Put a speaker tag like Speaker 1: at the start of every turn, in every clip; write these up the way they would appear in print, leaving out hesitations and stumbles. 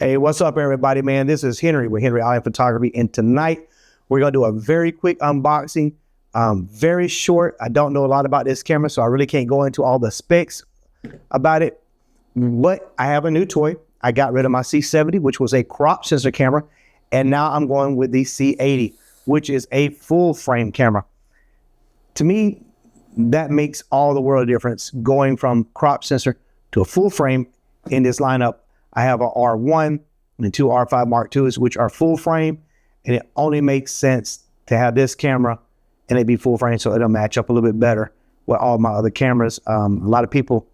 Speaker 1: Hey, what's up, everybody, man? This is Henry with Henry Island Photography, and tonight we're going to do a very quick unboxing, very short. I don't know a lot about this camera, so I really can't go into all the specs about it, but I have a new toy. I got rid of my C70, which was a crop sensor camera, and now I'm going with the C80, which is a full frame camera. To me, that makes all the world of difference, going from crop sensor to a full frame in this lineup. I have a R1 and two R5 Mark IIs, which are full frame, and it only makes sense to have this camera and it be full frame, so it'll match up a little bit better with all my other cameras. A lot of people,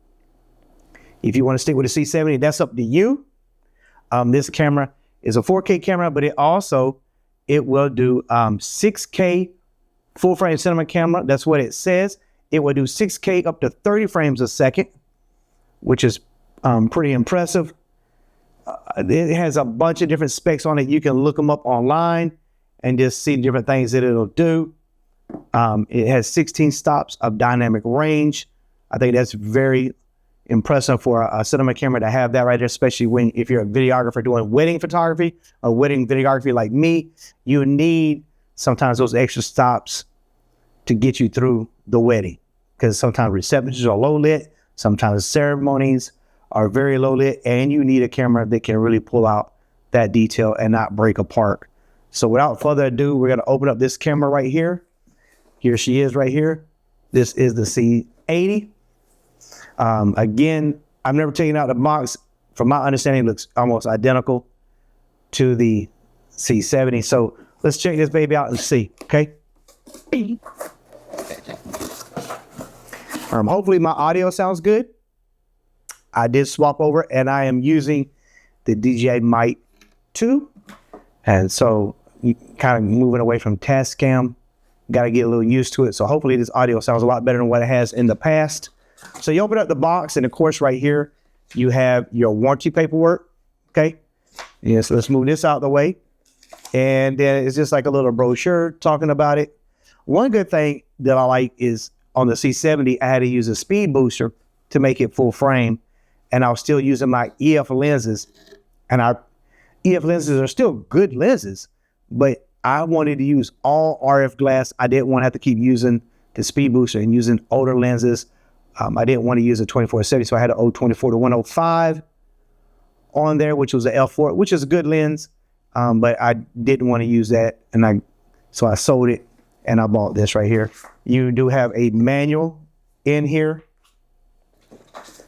Speaker 1: if you want to stick with the C70, that's up to you. This camera is a 4K camera, but it will do 6K full frame cinema camera. That's what it says. It will do 6K up to 30 frames a second, which is pretty impressive. It has a bunch of different specs on it. You can look them up online and just see different things that it'll do. It has 16 stops of dynamic range. I think that's very impressive for a cinema camera to have that right there, especially if you're a videographer doing wedding photography or wedding videography like me. You need sometimes those extra stops to get you through the wedding, because sometimes receptions are low lit, sometimes ceremonies are very low lit, and you need a camera that can really pull out that detail and not break apart. So without further ado, we're going to open up this camera right here. Here she is right here. This is the C80. Again, I've never taken out the box. From my understanding, it looks almost identical to the C70. So let's check this baby out and see, okay? Hopefully my audio sounds good. I did swap over, and I am using the DJI Mic 2. And so kind of moving away from Tascam, got to get a little used to it. So hopefully this audio sounds a lot better than what it has in the past. So you open up the box, and of course right here, you have your warranty paperwork, okay? Yes, let's move this out of the way. And then it's just like a little brochure talking about it. One good thing that I like is on the C70, I had to use a speed booster to make it full frame. And I was still using my EF lenses, and our EF lenses are still good lenses, but I wanted to use all RF glass. I didn't want to have to keep using the speed booster and using older lenses. I didn't want to use a 24-70, so I had an 024-105 on there, which was an f4, which is a good lens, but I didn't want to use that, and so I sold it, and I bought this right here. You do have a manual in here.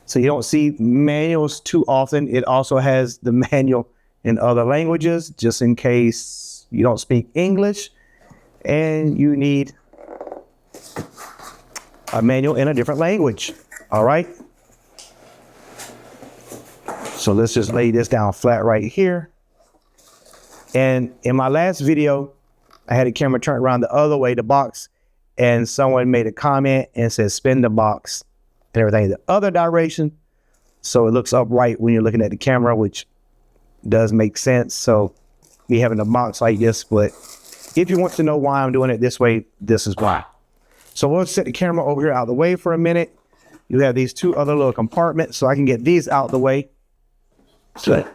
Speaker 1: So you don't see manuals too often. It also has the manual in other languages, just in case you don't speak English and you need a manual in a different language. All right. So let's just lay this down flat right here. And in my last video, I had a camera turned around the other way, the box, and someone made a comment and said, spin the box and everything the other direction, so it looks upright when you're looking at the camera, which does make sense. So me having a box like this, but if you want to know why I'm doing it this way, this is why. So we'll set the camera over here out of the way for a minute. You have these two other little compartments, so I can get these out of the way. So,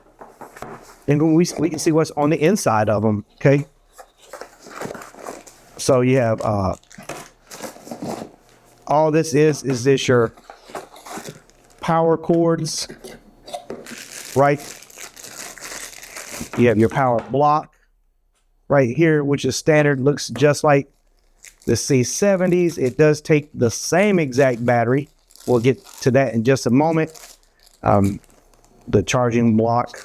Speaker 1: and we can see what's on the inside of them, okay? So you have all this is this your power cords, right? You have your power block right here, which is standard, looks just like the C70s. It does take the same exact battery. We'll get to that in just a moment. The charging block.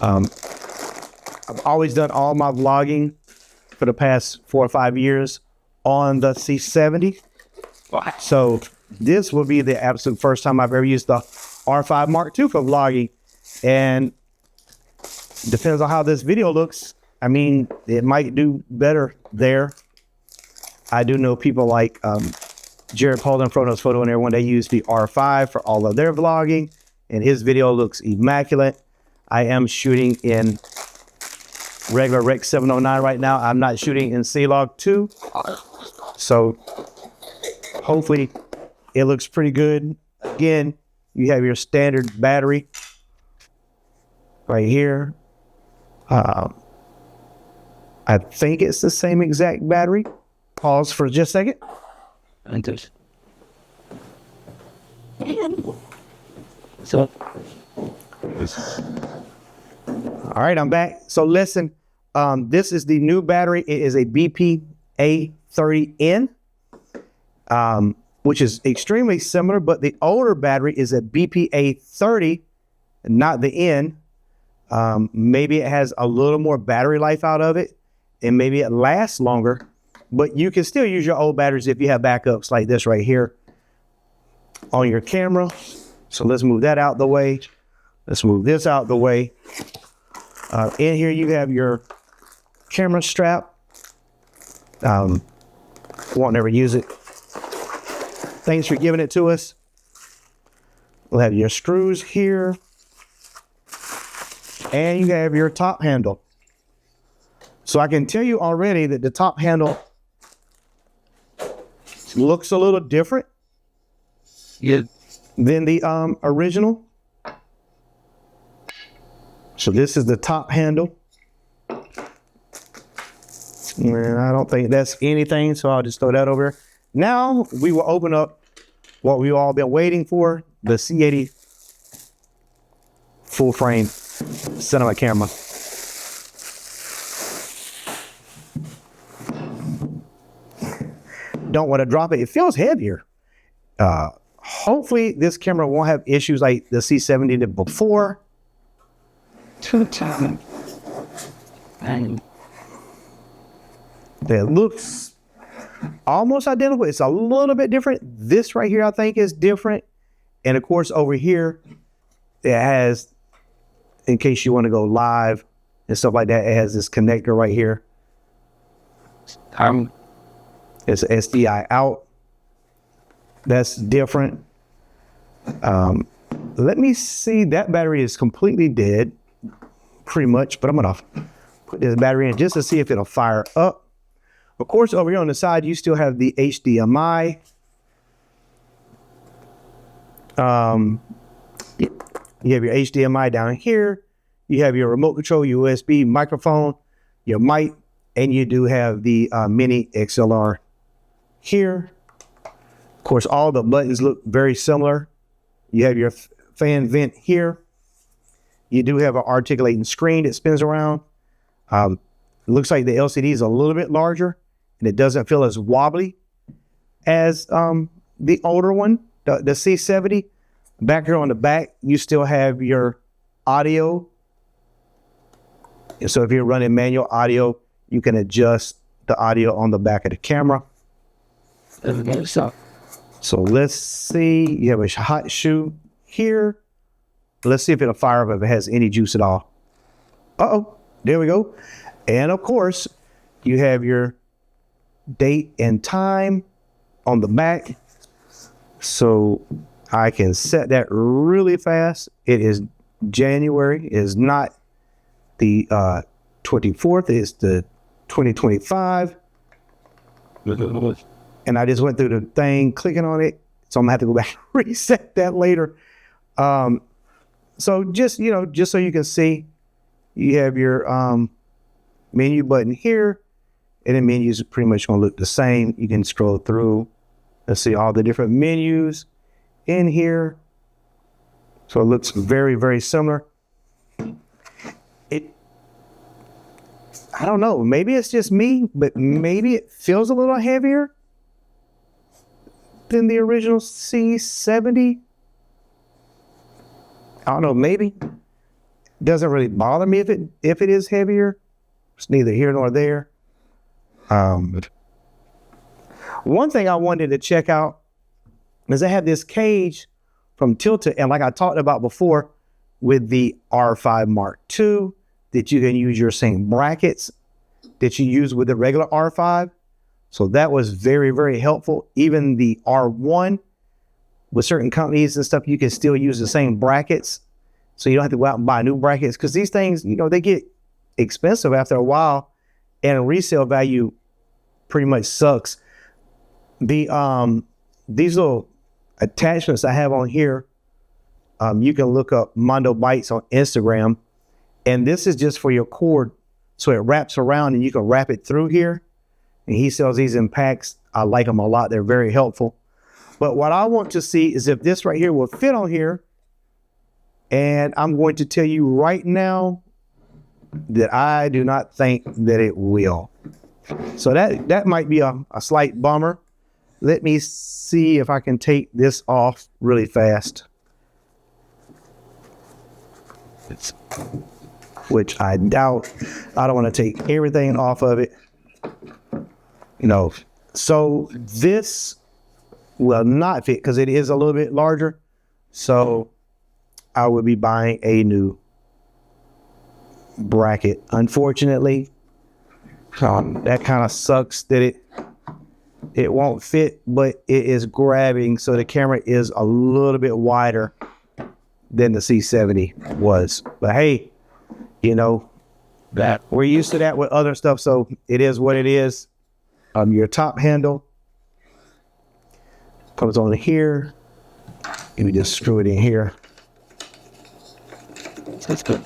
Speaker 1: I've always done all my vlogging for the past 4 or 5 years on the C70. So this will be the absolute first time I've ever used the R5 Mark II for vlogging. And depends on how this video looks. I mean, it might do better there. I do know people like Jared Paul and Frono's Photo and everyone, they use the R5 for all of their vlogging, and his video looks immaculate. I am shooting in regular Rec 709 right now. I'm not shooting in C-Log 2. So hopefully it looks pretty good. Again, you have your standard battery right here. I think it's the same exact battery. Pause for just a second. So, all right, I'm back. So listen, this is the new battery. It is a BP-A30N, which is extremely similar, but the older battery is a BP-A30, not the N. Maybe it has a little more battery life out of it, and maybe it lasts longer, but you can still use your old batteries if you have backups like this right here on your camera. So let's move that out the way. Let's move this out the way. In here you have your camera strap. Won't never use it. Thanks for giving it to us. We'll have your screws here. And you have your top handle. So I can tell you already that the top handle looks a little different than the original. So this is the top handle. And I don't think that's anything, so I'll just throw that over. Now we will open up what we've all been waiting for, the C80 full frame cinema camera. Don't want to drop it. It feels heavier. Hopefully this camera won't have issues like the C70 did before. That looks almost identical. It's a little bit different. This right here I think is different. And of course over here it has, in case you want to go live and stuff like that, it has this connector right here. It's SDI out. That's different. Let me see. That battery is completely dead, pretty much, but I'm gonna put this battery in just to see if it'll fire up. Of course, over here on the side, you still have the HDMI. You have your HDMI down here. You have your remote control, USB, microphone, your mic, and you do have the mini XLR here. Of course, all the buttons look very similar. You have your fan vent here. You do have an articulating screen that spins around. It looks like the LCD is a little bit larger, and it doesn't feel as wobbly as the older one, the C70. Back here on the back, you still have your audio. And so if you're running manual audio, you can adjust the audio on the back of the camera. So let's see, you have a hot shoe here. Let's see if it'll fire up if it has any juice at all. Uh-oh, there we go. And of course, you have your date and time on the back. So I can set that really fast. It is January. It is not the 24th. It's the 2025. And I just went through the thing, clicking on it. So I'm gonna have to go back and reset that later. So just so you can see, you have your menu button here, and the menus are pretty much gonna look the same. You can scroll through and see all the different menus in here. So it looks very, very similar. I don't know, maybe it's just me, but maybe it feels a little heavier than the original C70. I don't know, maybe. Doesn't really bother me if it is heavier. It's neither here nor there. One thing I wanted to check out is I have this cage from Tilted, and like I talked about before with the R5 Mark II, that you can use your same brackets that you use with the regular R5. So that was very, very helpful. Even the R1, with certain companies and stuff, you can still use the same brackets. So you don't have to go out and buy new brackets, because these things, they get expensive after a while, and resale value pretty much sucks. These little attachments I have on here you can look up Mondo Bites on Instagram, and this is just for your cord. So it wraps around and you can wrap it through here. And he sells these in packs. I like them a lot. They're very helpful. But what I want to see is if this right here will fit on here. And I'm going to tell you right now that I do not think that it will. So that might be a slight bummer. Let me see if I can take this off really fast. Which I doubt. I don't want to take everything off of it. You know, so this will not fit because it is a little bit larger. So I will be buying a new bracket. Unfortunately, that kind of sucks that it won't fit, but it is grabbing. So the camera is a little bit wider than the C70 was. But hey, you know, that we're used to that with other stuff. So it is what it is. Your top handle comes on here. Let me just screw it in here. That's good.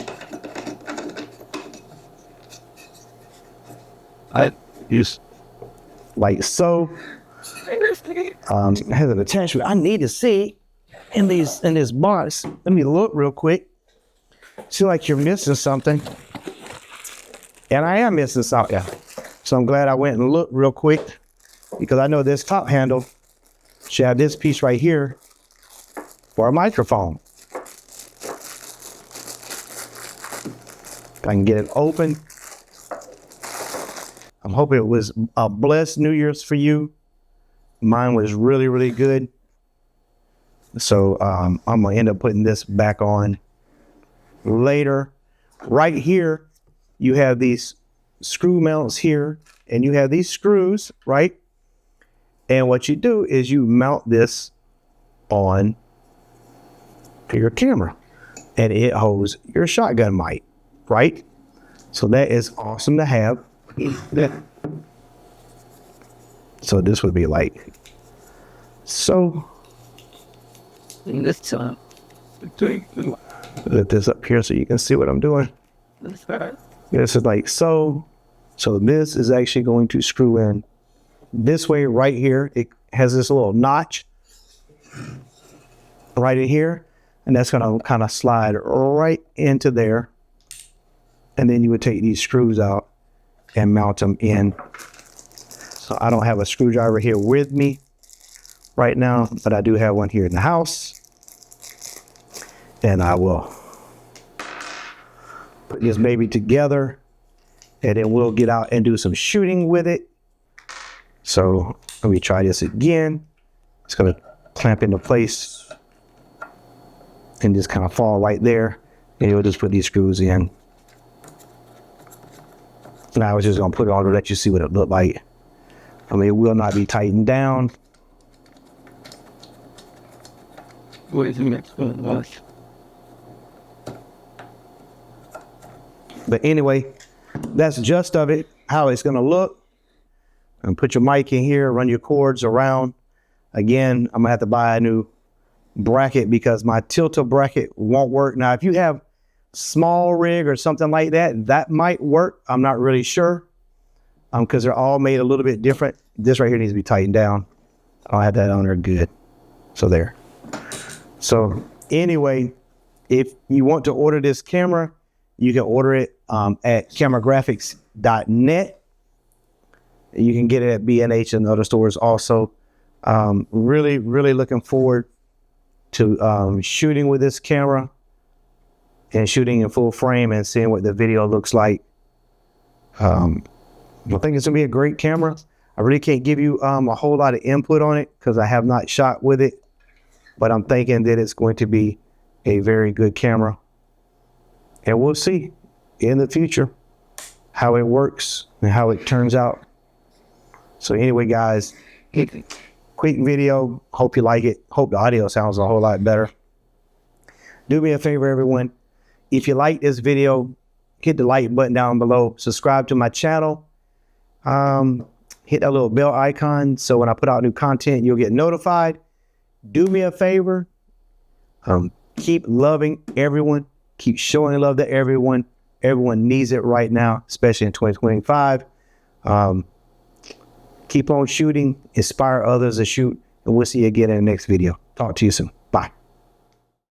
Speaker 1: I use like so. It has an attachment. I need to see in this box. Let me look real quick. See like you're missing something, and I am missing something. So I'm glad I went and looked real quick because I know this top handle should have this piece right here for a microphone. If I can get it open. I'm hoping it was a blessed New Year's for you. Mine was really, really good. So I'm gonna end up putting this back on later. Right here, you have these screw mounts here, and you have these screws, right? And what you do is you mount this on your camera, and it holds your shotgun mic, right? So that is awesome to have. So this would be like so. Lift this up here so you can see what I'm doing. This is like so. So this is actually going to screw in this way right here. It has this little notch right in here, and that's going to kind of slide right into there. And then you would take these screws out and mount them in. So I don't have a screwdriver here with me right now, but I do have one here in the house. And I will put this baby together, and then we'll get out and do some shooting with it. So let me try this again. It's gonna clamp into place and just kind of fall right there. And you'll just put these screws in. And I was just gonna put it on to let you see what it looked like. I mean, it will not be tightened down. But anyway, that's the gist of it, how it's gonna look. And put your mic in here, run your cords around. Again, I'm gonna have to buy a new bracket because my tilter bracket won't work. Now, if you have small rig or something like that, that might work. I'm not really sure because they're all made a little bit different. This right here needs to be tightened down. I'll have that on there good. So there. So anyway, if you want to order this camera, you can order it at cameragraphics.net. You can get it at B&H and other stores also. Really, really looking forward to shooting with this camera and shooting in full frame and seeing what the video looks like. I think it's gonna be a great camera. I really can't give you a whole lot of input on it because I have not shot with it, but I'm thinking that it's going to be a very good camera. And we'll see in the future how it works and how it turns out. So anyway, guys, quick video. Hope you like it. Hope the audio sounds a whole lot better. Do me a favor, everyone. If you like this video, hit the like button down below. Subscribe to my channel. Hit that little bell icon so when I put out new content, you'll get notified. Do me a favor. Keep loving everyone. Keep showing love to everyone. Everyone needs it right now, especially in 2025. Keep on shooting. Inspire others to shoot. And we'll see you again in the next video. Talk to you soon.